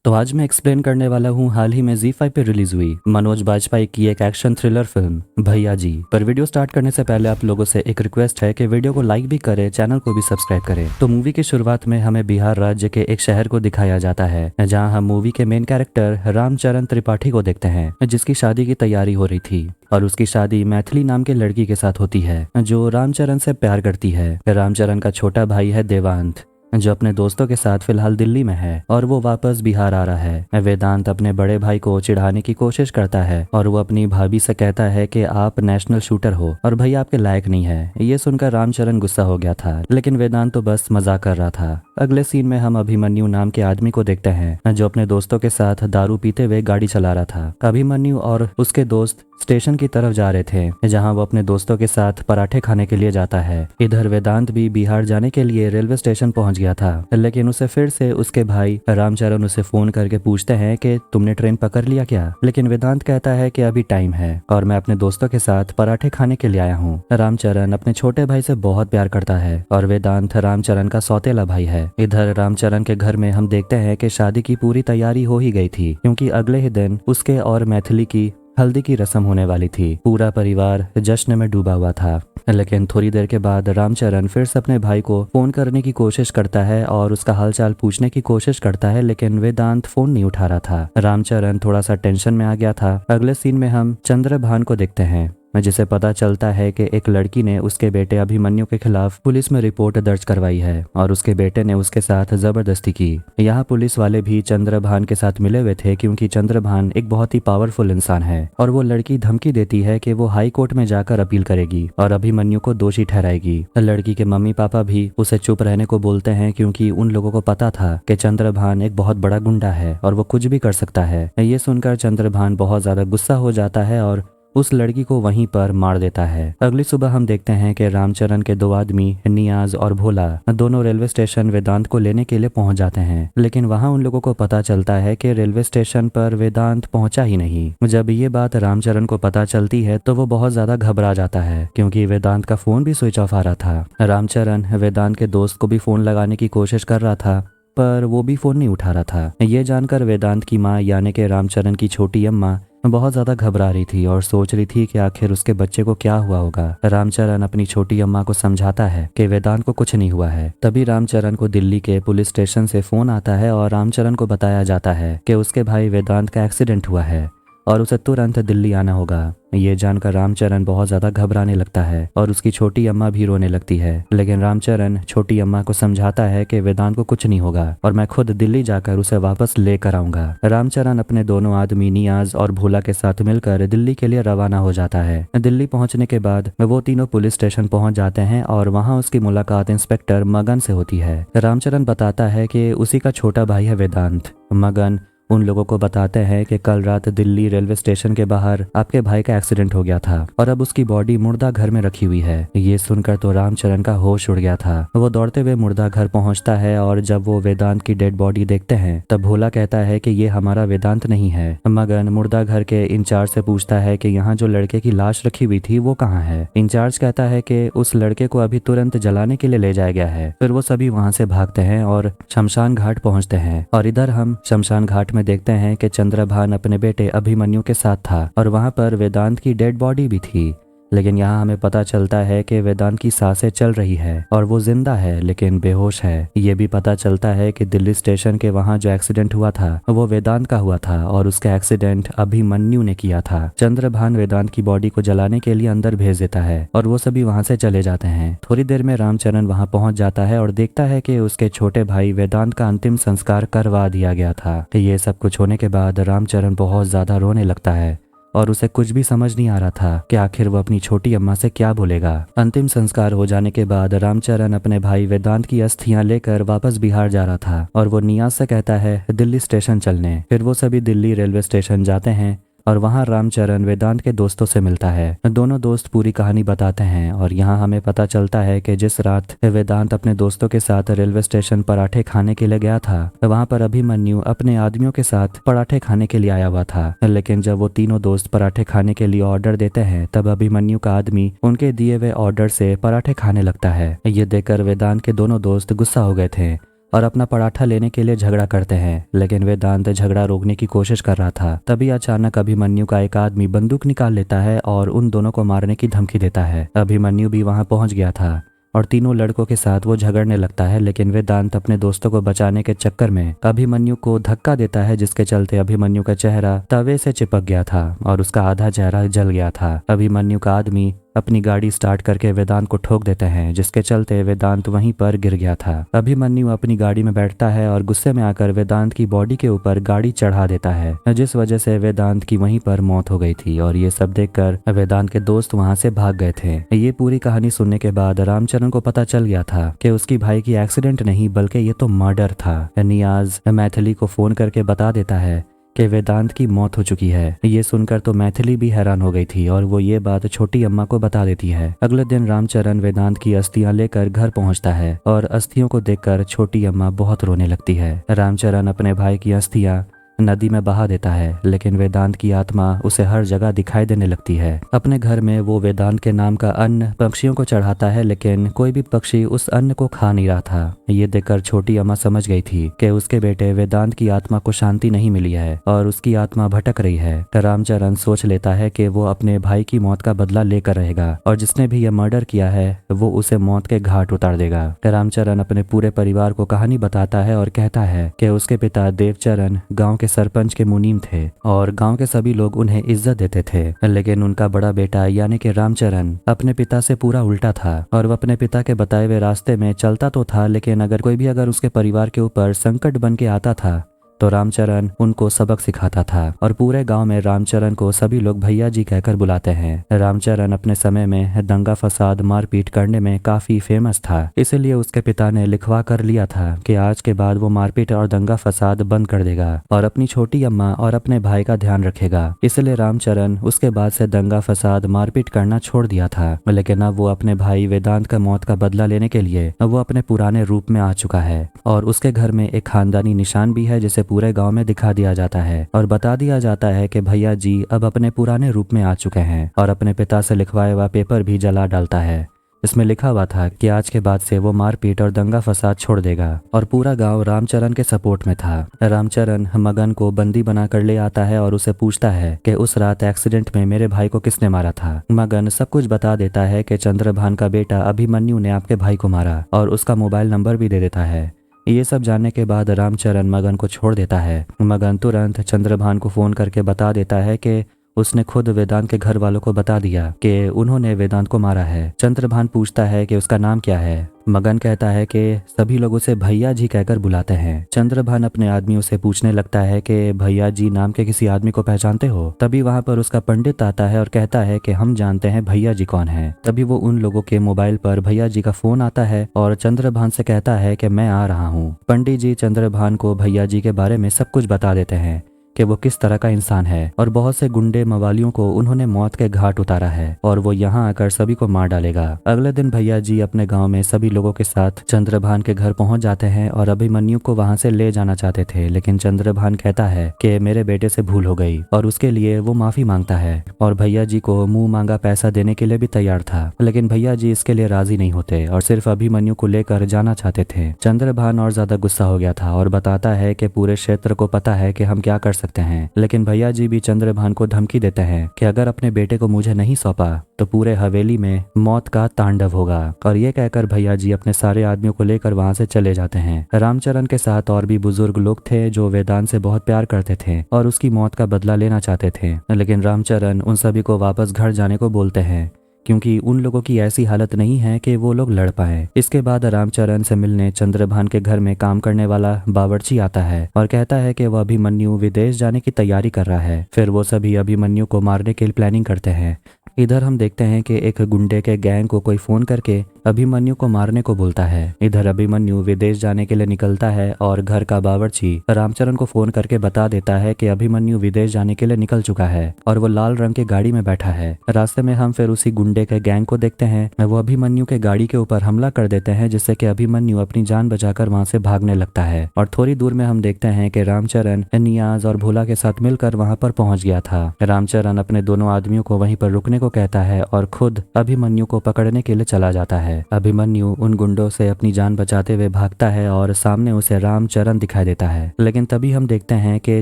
तो आज मैं एक्सप्लेन करने वाला हूँ हाल ही में ZEE5 पे रिलीज हुई मनोज बाजपेयी की एक एक्शन थ्रिलर फिल्म भैया जी। पर वीडियो स्टार्ट करने से पहले आप लोगों से एक रिक्वेस्ट है कि वीडियो को लाइक भी करें, चैनल को भी सब्सक्राइब करें। तो मूवी की शुरुआत में हमें बिहार राज्य के एक शहर को दिखाया जाता है, जहाँ हम मूवी के मेन कैरेक्टर रामचरण त्रिपाठी को देखते हैं, जिसकी शादी की तैयारी हो रही थी और उसकी शादी मैथिली नाम के लड़की के साथ होती है, जो रामचरण से प्यार करती है। रामचरण का छोटा भाई है देवांत, जो अपने दोस्तों के साथ फिलहाल दिल्ली में है और वो वापस बिहार आ रहा है। वेदांत अपने बड़े भाई को चिढ़ाने की कोशिश करता है और वो अपनी भाभी से कहता है कि आप नेशनल शूटर हो और भैया आपके लायक नहीं है। ये सुनकर रामचरण गुस्सा हो गया था, लेकिन वेदांत तो बस मजाक कर रहा था। अगले सीन में हम अभिमन्यु नाम के आदमी को देखते हैं, जो अपने दोस्तों के साथ दारू पीते हुए गाड़ी चला रहा था। अभिमन्यु और उसके दोस्त स्टेशन की तरफ जा रहे थे, जहां वो अपने दोस्तों के साथ पराठे खाने के लिए जाता है। इधर वेदांत भी बिहार जाने के लिए रेलवे स्टेशन पहुंच गया था, लेकिन उसे फिर से उसके भाई रामचरण उसे फोन करके पूछते हैं कि तुमने ट्रेन पकड़ लिया क्या। लेकिन वेदांत कहता है कि अभी टाइम है और मैं अपने दोस्तों के साथ पराठे खाने के लिए आया हूँ। रामचरण अपने छोटे भाई से बहुत प्यार करता है और वेदांत रामचरण का सौतेला भाई है। इधर रामचरण के घर में हम देखते हैं कि शादी की पूरी तैयारी हो ही गई थी, क्योंकि अगले ही दिन उसके और मैथिली की हल्दी की रस्म होने वाली थी। पूरा परिवार जश्न में डूबा हुआ था, लेकिन थोड़ी देर के बाद रामचरण फिर से अपने भाई को फोन करने की कोशिश करता है और उसका हालचाल पूछने की कोशिश करता है, लेकिन वेदांत फोन नहीं उठा रहा था। रामचरण थोड़ा सा टेंशन में आ गया था। अगले सीन में हम चंद्रभान को देखते हैं, जिसे पता चलता है कि एक लड़की ने उसके बेटे अभिमन्यु के खिलाफ पुलिस में रिपोर्ट दर्ज करवाई है और उसके बेटे ने उसके साथ जबरदस्ती की। यहाँ पुलिस वाले भी चंद्रभान के साथ मिले हुए थे, क्योंकि चंद्रभान एक बहुत ही पावरफुल इंसान है और वो लड़की धमकी देती है कि वो हाई कोर्ट में जाकर अपील करेगी और अभिमन्यु को दोषी ठहराएगी। लड़की के मम्मी पापा भी उसे चुप रहने को बोलते हैं, क्योंकि उन लोगों को पता था कि चंद्रभान एक बहुत बड़ा गुंडा है और वो कुछ भी कर सकता है। ये सुनकर चंद्रभान बहुत ज्यादा गुस्सा हो जाता है और उस लड़की को वहीं पर मार देता है। अगली सुबह हम देखते हैं कि रामचरण के दो आदमी नियाज और भोला दोनों रेलवे स्टेशन वेदांत को लेने के लिए पहुंच जाते हैं, लेकिन वहां उन लोगों को पता चलता है कि रेलवे स्टेशन पर वेदांत पहुंचा ही नहीं। जब ये बात रामचरण को पता चलती है तो वो बहुत ज्यादा घबरा जाता है, क्योंकि वेदांत का फोन भी स्विच ऑफ आ रहा था। रामचरण वेदांत के दोस्त को भी फोन लगाने की कोशिश कर रहा था, पर वो भी फोन नहीं उठा रहा था। ये जानकर वेदांत की माँ यानी कि रामचरण की छोटी अम्मा बहुत ज्यादा घबरा रही थी और सोच रही थी कि आखिर उसके बच्चे को क्या हुआ होगा। रामचरण अपनी छोटी अम्मा को समझाता है कि वेदांत को कुछ नहीं हुआ है। तभी रामचरण को दिल्ली के पुलिस स्टेशन से फोन आता है और रामचरण को बताया जाता है कि उसके भाई वेदांत का एक्सीडेंट हुआ है और उसे तुरंत दिल्ली आना होगा। ये जानकर रामचरण बहुत ज्यादा घबराने लगता है और उसकी छोटी अम्मा भी रोने लगती है, लेकिन रामचरण छोटी अम्मा को समझाता है कि वेदांत को कुछ नहीं होगा और मैं खुद दिल्ली जाकर उसे वापस लेकर आऊंगा। रामचरण अपने दोनों आदमी नियाज और भोला के साथ मिलकर दिल्ली के लिए रवाना हो जाता है। दिल्ली पहुंचने के बाद वो तीनों पुलिस स्टेशन पहुंच जाते हैं और वहाँ उसकी मुलाकात इंस्पेक्टर मगन से होती है। रामचरण बताता है कि उसी का छोटा भाई है वेदांत। मगन उन लोगों को बताते हैं कि कल रात दिल्ली रेलवे स्टेशन के बाहर आपके भाई का एक्सीडेंट हो गया था और अब उसकी बॉडी मुर्दा घर में रखी हुई है। ये सुनकर तो रामचरण का होश उड़ गया था। वो दौड़ते हुए मुर्दा घर पहुंचता है और जब वो वेदांत की डेड बॉडी देखते हैं तब भोला कहता है कि ये हमारा वेदांत नहीं है। मगन मुर्दा घर के इंचार्ज से पूछता है कि यहाँ जो लड़के की लाश रखी हुई थी वो कहाँ है। इंचार्ज कहता है कि उस लड़के को अभी तुरंत जलाने के लिए ले जाया गया है। फिर वो सभी वहाँ से भागते हैं और शमशान घाट पहुँचते हैं और इधर हम शमशान घाट में देखते हैं कि चंद्रभान अपने बेटे अभिमन्यु के साथ था और वहां पर वेदांत की डेड बॉडी भी थी। लेकिन यहाँ हमें पता चलता है कि वेदांत की सांसें चल रही है और वो जिंदा है लेकिन बेहोश है। ये भी पता चलता है कि दिल्ली स्टेशन के वहाँ जो एक्सीडेंट हुआ था वो वेदांत का हुआ था और उसका एक्सीडेंट अभिमन्यु ने किया था। चंद्रभान वेदांत की बॉडी को जलाने के लिए अंदर भेज देता है और वो सभी वहाँ से चले जाते हैं। थोड़ी देर में रामचरण वहाँ पहुँच जाता है और देखता है कि उसके छोटे भाई वेदांत का अंतिम संस्कार करवा दिया गया था। ये सब कुछ होने के बाद रामचरण बहुत ज्यादा रोने लगता है और उसे कुछ भी समझ नहीं आ रहा था कि आखिर वो अपनी छोटी अम्मा से क्या बोलेगा। अंतिम संस्कार हो जाने के बाद रामचरण अपने भाई वेदांत की अस्थियां लेकर वापस बिहार जा रहा था और वो नियाज से कहता है दिल्ली स्टेशन चलने। फिर वो सभी दिल्ली रेलवे स्टेशन जाते हैं और वहाँ रामचरण वेदांत के दोस्तों से मिलता है। दोनों दोस्त पूरी कहानी बताते हैं और यहाँ हमें पता चलता है कि जिस रात वेदांत अपने दोस्तों के साथ रेलवे स्टेशन पराठे खाने के लिए गया था, वहाँ पर अभिमन्यु अपने आदमियों के साथ पराठे खाने के लिए आया हुआ था। लेकिन जब वो तीनों दोस्त पराठे खाने के लिए ऑर्डर देते हैं तब अभिमन्यु का आदमी उनके दिए हुए ऑर्डर से पराठे खाने लगता है। ये देखकर वेदांत के दोनों दोस्त गुस्सा हो गए थे और अपना पराठा लेने के लिए झगड़ा करते हैं, लेकिन वेदांत झगड़ा रोकने की कोशिश कर रहा था। तभी अचानक अभिमन्यु का एक आदमी बंदूक निकाल लेता है और उन दोनों को मारने की धमकी देता है। अभिमन्यु भी वहां पहुंच गया था और तीनों लड़कों के साथ वो झगड़ने लगता है, लेकिन वेदांत अपने दोस्तों को बचाने के चक्कर में अभिमन्यु को धक्का देता है, जिसके चलते अभिमन्यु का चेहरा तवे से चिपक गया था और उसका आधा चेहरा जल गया था। अभिमन्यु का आदमी अपनी गाड़ी स्टार्ट करके वेदांत को ठोक देते हैं, जिसके चलते वेदांत वहीं पर गिर गया था। अभिमन्यु अपनी गाड़ी में बैठता है और गुस्से में आकर वेदांत की बॉडी के ऊपर गाड़ी चढ़ा देता है, जिस वजह से वेदांत की वहीं पर मौत हो गई थी। और ये सब देखकर वेदांत के दोस्त वहां से भाग गए थे। ये पूरी कहानी सुनने के बाद रामचरण को पता चल गया था कि उसकी भाई की एक्सीडेंट नहीं बल्कि ये तो मर्डर था। नियाज मैथिली को फोन करके बता देता है कि वेदांत की मौत हो चुकी है। ये सुनकर तो मैथिली भी हैरान हो गई थी और वो ये बात छोटी अम्मा को बता देती है। अगले दिन रामचरण वेदांत की अस्थियां लेकर घर पहुंचता है और अस्थियों को देखकर छोटी अम्मा बहुत रोने लगती है। रामचरण अपने भाई की अस्थियां नदी में बहा देता है, लेकिन वेदांत की आत्मा उसे हर जगह दिखाई देने लगती है। अपने घर में वो वेदांत के नाम का अन्न पक्षियों को चढ़ाता है, लेकिन कोई भी पक्षी उस अन्न को खा नहीं रहा था। ये देखकर छोटी अम्मा समझ गई थी कि उसके बेटे वेदांत की आत्मा को शांति नहीं मिली है और उसकी आत्मा भटक रही है। रामचरण सोच लेता है कि वो अपने भाई की मौत का बदला लेकर रहेगा और जिसने भी यह मर्डर किया है वो उसे मौत के घाट उतार देगा। रामचरण अपने पूरे परिवार को कहानी बताता है और कहता है कि उसके पिता देवचरण गाँव सरपंच के मुनीम थे और गांव के सभी लोग उन्हें इज्जत देते थे, लेकिन उनका बड़ा बेटा यानी कि रामचरण अपने पिता से पूरा उल्टा था और वह अपने पिता के बताए हुए रास्ते में चलता तो था, लेकिन अगर कोई भी उसके परिवार के ऊपर संकट बन के आता था तो रामचरण उनको सबक सिखाता था और पूरे गांव में रामचरण को सभी लोग भैया जी कहकर बुलाते हैं। रामचरण अपने समय में दंगा फसाद मारपीट करने में काफी फेमस था, इसलिए उसके पिता ने लिखवा कर लिया था कि आज के बाद वो मारपीट और दंगा फसाद बंद कर देगा और अपनी छोटी अम्मा और अपने भाई का ध्यान रखेगा। इसलिए रामचरण उसके बाद से दंगा फसाद मारपीट करना छोड़ दिया था, लेकिन अब वो अपने भाई वेदांत का मौत का बदला लेने के लिए वो अपने पुराने रूप में आ चुका है और उसके घर में एक खानदानी निशान भी है जिसे पूरे गांव में दिखा दिया जाता है और बता दिया जाता है कि भैया जी अब अपने पुराने रूप में आ चुके हैं और अपने पिता से लिखवाया हुआ पेपर भी जला डालता है। इसमें लिखा हुआ था कि आज के बाद से वो मारपीट और दंगा फसाद छोड़ देगा और पूरा गांव रामचरण के सपोर्ट में था। रामचरण मगन को बंदी बनाकर ले आता है और उसे पूछता है कि उस रात एक्सीडेंट में मेरे भाई को किसने मारा था। मगन सब कुछ बता देता है कि चंद्रभान का बेटा अभिमन्यु ने आपके भाई को मारा और उसका मोबाइल नंबर भी दे देता है। ये सब जानने के बाद रामचरण मगन को छोड़ देता है। मगन तुरंत चंद्रभान को फोन करके बता देता है कि उसने खुद वेदांत के घर वालों को बता दिया कि उन्होंने वेदांत को मारा है। चंद्रभान पूछता है कि उसका नाम क्या है। मगन कहता है कि सभी लोग उसे भैया जी कहकर बुलाते हैं। चंद्रभान अपने आदमियों से पूछने लगता है कि भैया जी नाम के किसी आदमी को पहचानते हो। तभी वहां पर उसका पंडित आता है और कहता है कि हम जानते हैं भैया जी कौन है। तभी वो उन लोगों के मोबाइल पर भैया जी का फोन आता है और चंद्रभान से कहता है कि मैं आ रहा हूँ। पंडित जी चंद्रभान को भैया जी के बारे में सब कुछ बता देते हैं कि वो किस तरह का इंसान है और बहुत से गुंडे मवालियों को उन्होंने मौत के घाट उतारा है और वो यहाँ आकर सभी को मार डालेगा। अगले दिन भैया जी अपने गांव में सभी लोगों के साथ चंद्रभान के घर पहुंच जाते हैं और अभिमन्यु को वहां से ले जाना चाहते थे, लेकिन चंद्रभान कहता है कि मेरे बेटे से भूल हो गई और उसके लिए वो माफी मांगता है और भैया जी को मुंह मांगा पैसा देने के लिए भी तैयार था, लेकिन भैया जी इसके लिए राजी नहीं होते और सिर्फ अभिमन्यु को लेकर जाना चाहते थे। चंद्रभान और ज्यादा गुस्सा हो गया था और बताता है कि पूरे क्षेत्र को पता है कि हम क्या कर सकते हैं, लेकिन भैया जी भी चंद्रभान को धमकी देते हैं कि अगर अपने बेटे को मुझे नहीं सौंपा तो पूरे हवेली में मौत का तांडव होगा। और ये कहकर भैया जी अपने सारे आदमियों को लेकर वहां से चले जाते हैं। रामचरण के साथ और भी बुजुर्ग लोग थे जो वेदांत से बहुत प्यार करते थे और उसकी मौत का बदला लेना चाहते थे, लेकिन रामचरण उन सभी को वापस घर जाने को बोलते हैं क्योंकि उन लोगों की ऐसी हालत नहीं है कि वो लोग लड़ पाए। इसके बाद रामचरण से मिलने चंद्रभान के घर में काम करने वाला बावर्ची आता है और कहता है कि वह अभिमन्यु विदेश जाने की तैयारी कर रहा है। फिर वो सभी अभिमन्यु को मारने की प्लानिंग करते हैं। इधर हम देखते हैं कि एक गुंडे के गैंग को कोई फोन करके अभिमन्यु को मारने को बोलता है। इधर अभिमन्यु विदेश जाने के लिए निकलता है और घर का बावर्ची रामचरण को फोन करके बता देता है कि अभिमन्यु विदेश जाने के लिए निकल चुका है और वो लाल रंग की गाड़ी में बैठा है। रास्ते में हम फिर उसी गुंडे के गैंग को देखते हैं। वो अभिमन्यु के गाड़ी के ऊपर हमला कर देते हैं जिससे कि अभिमन्यु अपनी जान बचाकर वहां से भागने लगता है और थोड़ी दूर में हम देखते हैं कि रामचरण नियाज और भोला के साथ मिलकर वहां पर पहुंच गया था। रामचरण अपने दोनों आदमियों को वहीं पर रुकने को कहता है और खुद अभिमन्यु को पकड़ने के लिए चला जाता है। है। अभिमन्यु उन गुंडों से अपनी जान बचाते हुए भागता है और सामने उसे रामचरण दिखाई देता है। लेकिन तभी हम देखते हैं कि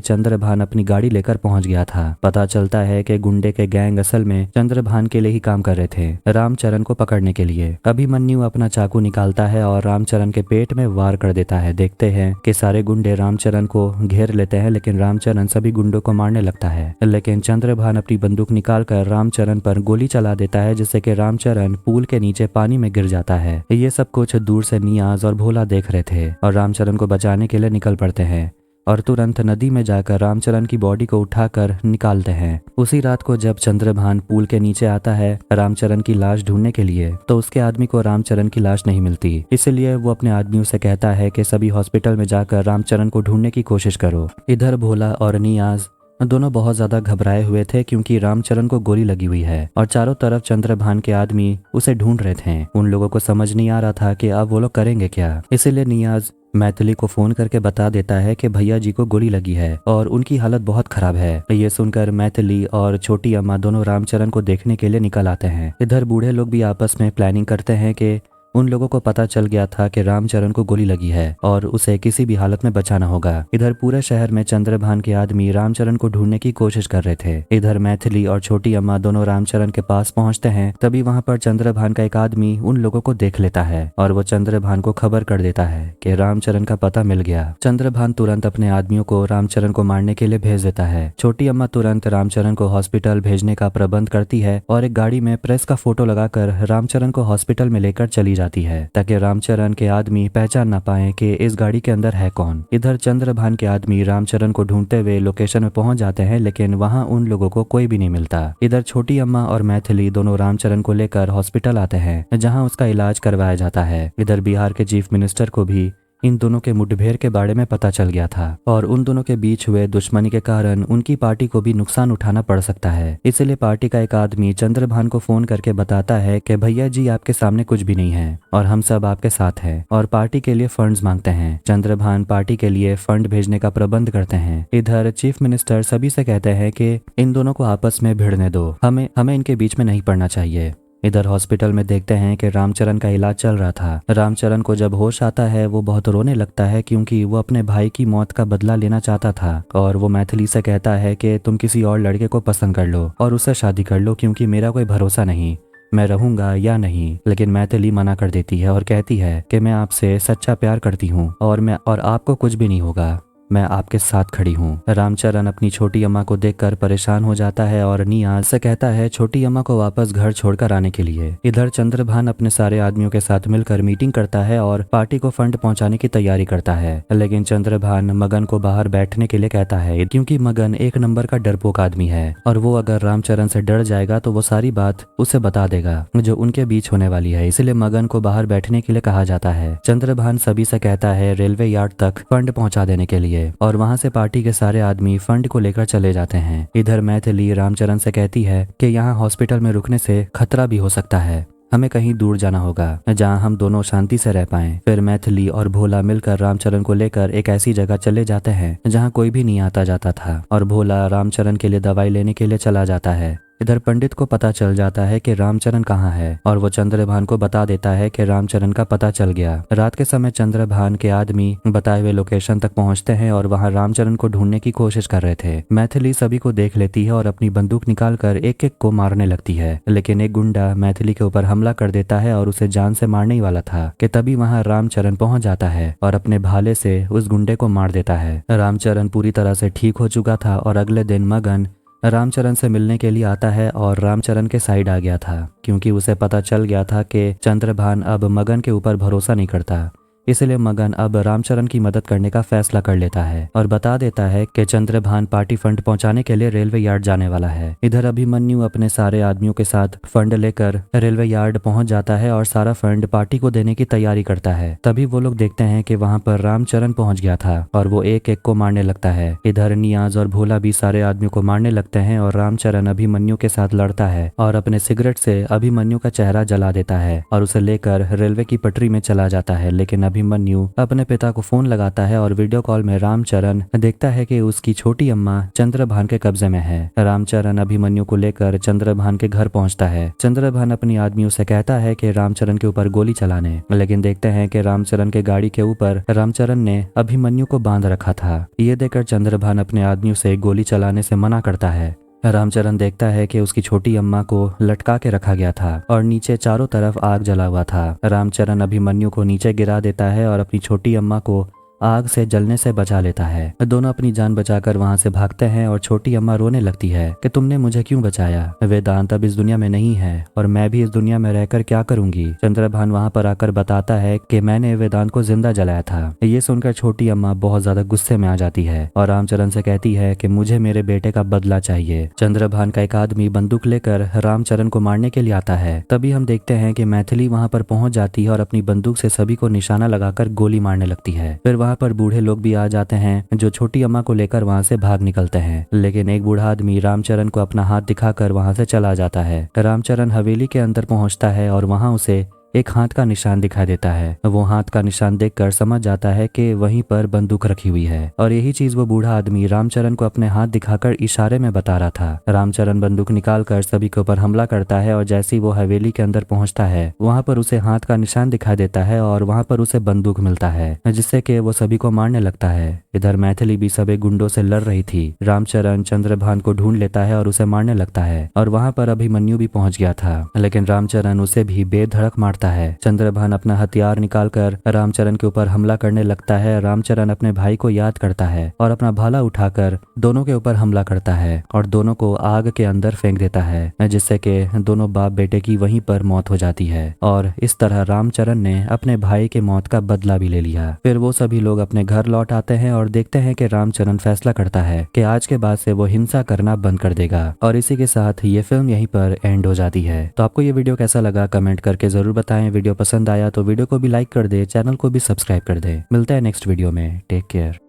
चंद्रभान अपनी गाड़ी लेकर पहुंच गया था। पता चलता है कि गुंडे के गैंग असल में चंद्रभान के लिए ही काम कर रहे थे, रामचरण को पकड़ने के लिए। अभिमन्यु अपना चाकू निकालता है और रामचरण के पेट में वार कर देता है। देखते हैं कि सारे गुंडे रामचरण को घेर लेते हैं, लेकिन रामचरण सभी गुंडों को मारने लगता है। लेकिन चंद्रभान अपनी बंदूक निकालकर रामचरण पर गोली चला देता है, जिससे कि रामचरण पूल के नीचे पानी में गिर जाता है। ये सब कुछ दूर से नियाज और भोला देख रहे थे और रामचरण को बचाने के लिए निकल पड़ते हैं और तुरंत नदी में जाकर रामचरण की बॉडी को उठाकर निकालते हैं। उसी रात को जब चंद्रभान पूल के नीचे आता है रामचरण की लाश ढूंढने के लिए, तो उसके आदमी को रामचरण की लाश नहीं मिलती। इसलिए वो अपने आदमियों से कहता है कि सभी हॉस्पिटल में जाकर रामचरण को ढूंढने की कोशिश करो। इधर भोला और नियाज दोनों बहुत ज्यादा घबराए हुए थे क्योंकि रामचरण को गोली लगी हुई है और चारों तरफ चंद्रभान के आदमी उसे ढूंढ रहे थे। उन लोगों को समझ नहीं आ रहा था कि अब वो लोग करेंगे क्या। इसीलिए नियाज मैथिली को फोन करके बता देता है कि भैया जी को गोली लगी है और उनकी हालत बहुत खराब है। ये सुनकर मैथिली और छोटी अम्मा दोनों रामचरण को देखने के लिए निकल आते हैं। इधर बूढ़े लोग भी आपस में प्लानिंग करते हैं कि उन लोगों को पता चल गया था कि रामचरण को गोली लगी है और उसे किसी भी हालत में बचाना होगा। इधर पूरे शहर में चंद्रभान के आदमी रामचरण को ढूंढने की कोशिश कर रहे थे। इधर मैथिली और छोटी अम्मा दोनों रामचरण के पास पहुंचते हैं। तभी वहां पर चंद्रभान का एक आदमी उन लोगों को देख लेता है और वो चंद्रभान को खबर कर देता है कि रामचरण का पता मिल गया। चंद्रभान तुरंत अपने आदमियों को रामचरण को मारने के लिए भेज देता है। छोटी अम्मा तुरंत रामचरण को हॉस्पिटल भेजने का प्रबंध करती है और एक गाड़ी में प्रेस का फोटो लगाकर रामचरण को हॉस्पिटल में लेकर चली जाती है ताकि रामचरण के आदमी पहचान ना पाए कि इस गाड़ी के अंदर है कौन। इधर चंद्रभान के आदमी रामचरण को ढूंढते हुए लोकेशन में पहुंच जाते हैं, लेकिन वहां उन लोगों को कोई भी नहीं मिलता। इधर छोटी अम्मा और मैथिली दोनों रामचरण को लेकर हॉस्पिटल आते हैं जहां उसका इलाज करवाया जाता है। इधर बिहार के चीफ मिनिस्टर को भी इन दोनों के मुठभेड़ के बारे में पता चल गया था और उन दोनों के बीच हुए दुश्मनी के कारण उनकी पार्टी को भी नुकसान उठाना पड़ सकता है। इसलिए पार्टी का एक आदमी चंद्रभान को फोन करके बताता है कि भैया जी आपके सामने कुछ भी नहीं है और हम सब आपके साथ हैं और पार्टी के लिए फंड्स मांगते हैं। चंद्रभान पार्टी के लिए फंड भेजने का प्रबंध करते हैं। इधर चीफ मिनिस्टर सभी से कहते हैं कि इन दोनों को आपस में भिड़ने दो, हमें इनके बीच में नहीं पड़ना चाहिए। इधर हॉस्पिटल में देखते हैं कि रामचरण का इलाज चल रहा था। रामचरण को जब होश आता है वो बहुत रोने लगता है क्योंकि वो अपने भाई की मौत का बदला लेना चाहता था और वो मैथिली से कहता है कि तुम किसी और लड़के को पसंद कर लो और उससे शादी कर लो क्योंकि मेरा कोई भरोसा नहीं मैं रहूंगा या नहीं। लेकिन मैथिली मना कर देती है और कहती है कि मैं आपसे सच्चा प्यार करती हूँ और आपको कुछ भी नहीं होगा, मैं आपके साथ खड़ी हूँ। रामचरण अपनी छोटी अम्मा को देखकर परेशान हो जाता है और नियाज से कहता है छोटी अम्मा को वापस घर छोड़कर आने के लिए। इधर चंद्रभान अपने सारे आदमियों के साथ मिलकर मीटिंग करता है और पार्टी को फंड पहुंचाने की तैयारी करता है। लेकिन चंद्रभान मगन को बाहर बैठने के लिए कहता है क्योंकि मगन एक नंबर का डरपोक आदमी है और वो अगर रामचरण से डर जाएगा तो वो सारी बात उसे बता देगा जो उनके बीच होने वाली है। इसलिए मगन को बाहर बैठने के लिए कहा जाता है। चंद्रभान सभी से कहता है रेलवे यार्ड तक फंड पहुंचा देने के लिए और वहां से पार्टी के सारे आदमी फंड को लेकर चले जाते हैं। इधर मैथिली रामचरण से कहती है कि यहाँ हॉस्पिटल में रुकने से खतरा भी हो सकता है, हमें कहीं दूर जाना होगा जहाँ हम दोनों शांति से रह पाएं। फिर मैथिली और भोला मिलकर रामचरण को लेकर एक ऐसी जगह चले जाते हैं जहाँ कोई भी नहीं आता जाता था और भोला रामचरण के लिए दवाई लेने के लिए चला जाता है। इधर पंडित को पता चल जाता है कि रामचरण कहाँ है और वो चंद्रभान को बता देता है कि रामचरण का पता चल गया। रात के समय चंद्रभान के आदमी बताए हुए लोकेशन तक पहुंचते हैं और वहां रामचरण को ढूंढने की कोशिश कर रहे थे। मैथिली सभी को देख लेती है और अपनी बंदूक निकालकर एक एक को मारने लगती है, लेकिन एक गुंडा मैथिली के ऊपर हमला कर देता है और उसे जान से मारने ही वाला था कि तभी वहां रामचरण पहुंच जाता है और अपने भाले से उस गुंडे को मार देता है। रामचरण पूरी तरह से ठीक हो चुका था और अगले दिन मगन रामचरण से मिलने के लिए आता है और रामचरण के साइड आ गया था क्योंकि उसे पता चल गया था कि चंद्रभान अब मगन के ऊपर भरोसा नहीं करता। इसलिए मगन अब रामचरण की मदद करने का फैसला कर लेता है और बता देता है कि चंद्रभान पार्टी फंड पहुंचाने के लिए रेलवे यार्ड जाने वाला है। इधर अभिमन्यु अपने सारे आदमियों के साथ फंड लेकर रेलवे यार्ड पहुंच जाता है और सारा फंड पार्टी को देने की तैयारी करता है। तभी वो लोग देखते हैं कि वहां पर रामचरण पहुंच गया था और वो एक एक को मारने लगता है। इधर नियाज और भोला भी सारे आदमियों को मारने लगते हैं और रामचरण अभिमन्यु के साथ लड़ता है और अपने सिगरेट से अभिमन्यु का चेहरा जला देता है और उसे लेकर रेलवे की पटरी में चला जाता है। लेकिन अभिमन्यु अपने पिता को फोन लगाता है और वीडियो कॉल में रामचरण देखता है कि उसकी छोटी अम्मा चंद्रभान के कब्जे में है। रामचरण अभिमन्यु को लेकर चंद्रभान के घर पहुंचता है। चंद्रभान अपनी आदमियों से कहता है कि रामचरण के ऊपर गोली चलाने, लेकिन देखते हैं कि रामचरण के गाड़ी के ऊपर रामचरण ने अभिमन्यु को बांध रखा था। ये देखकर चंद्रभान अपने आदमियों से गोली चलाने से मना करता है। रामचरण देखता है कि उसकी छोटी अम्मा को लटका के रखा गया था और नीचे चारों तरफ आग जला हुआ था। रामचरण अभिमन्यु को नीचे गिरा देता है और अपनी छोटी अम्मा को आग से जलने से बचा लेता है। दोनों अपनी जान बचाकर वहां से भागते हैं और छोटी अम्मा रोने लगती है कि तुमने मुझे क्यों बचाया, वेदांत अब इस दुनिया में नहीं है और मैं भी इस दुनिया में रहकर क्या करूंगी। चंद्रभान वहां पर आकर बताता है कि मैंने वेदांत को जिंदा जलाया था। ये सुनकर छोटी अम्मा बहुत ज्यादा गुस्से में आ जाती है और रामचरण से कहती है कि मुझे मेरे बेटे का बदला चाहिए। चंद्रभान का एक आदमी बंदूक लेकर रामचरण को मारने के लिए आता है। तभी हम देखते हैं कि मैथिली वहां पर पहुंच जाती है और अपनी बंदूक से सभी को निशाना लगाकर गोली मारने लगती है। फिर वहां पर बूढ़े लोग भी आ जाते हैं जो छोटी अम्मा को लेकर वहां से भाग निकलते हैं, लेकिन एक बूढ़ा आदमी रामचरण को अपना हाथ दिखाकर वहां से चला जाता है। रामचरण हवेली के अंदर पहुंचता है और वहां उसे एक हाथ का निशान दिखाई देता है। वो हाथ का निशान देखकर समझ जाता है कि वहीं पर बंदूक रखी हुई है और यही चीज वो बूढ़ा आदमी रामचरण को अपने हाथ दिखाकर इशारे में बता रहा था। रामचरण बंदूक निकालकर सभी के ऊपर हमला करता है और जैसे ही वो हवेली के अंदर पहुंचता है वहां पर उसे हाथ का निशान दिखाई देता है और वहां पर उसे बंदूक मिलता है, जिससे कि वो सभी को मारने लगता है। इधर मैथिली भी सभी गुंडों से लड़ रही थी। रामचरण चंद्रभान को ढूंढ लेता है और उसे मारने लगता है और वहां पर अभिमन्यु भी पहुंच गया था, लेकिन रामचरण उसे भी बेधड़क मारता है। चंद्रभान अपना हथियार निकालकर रामचरण के ऊपर हमला करने लगता है। रामचरण अपने भाई को याद करता है और अपना भाला उठाकर दोनों के ऊपर हमला करता है और दोनों को आग के अंदर फेंक देता है, जिससे कि दोनों बाप बेटे की वहीं पर मौत हो जाती है। और इस तरह रामचरण ने अपने भाई के मौत का बदला भी ले लिया। फिर वो सभी लोग अपने घर लौट आते हैं और देखते हैं कि रामचरण फैसला करता है कि आज के बाद से वो हिंसा करना बंद कर देगा। और इसी के साथ ये फिल्म यहीं पर एंड हो जाती है। तो आपको ये वीडियो कैसा लगा कमेंट करके जरूर बताएं। वीडियो पसंद आया तो वीडियो को भी लाइक कर दे, चैनल को भी सब्सक्राइब कर दे। मिलता है नेक्स्ट वीडियो में। Take care.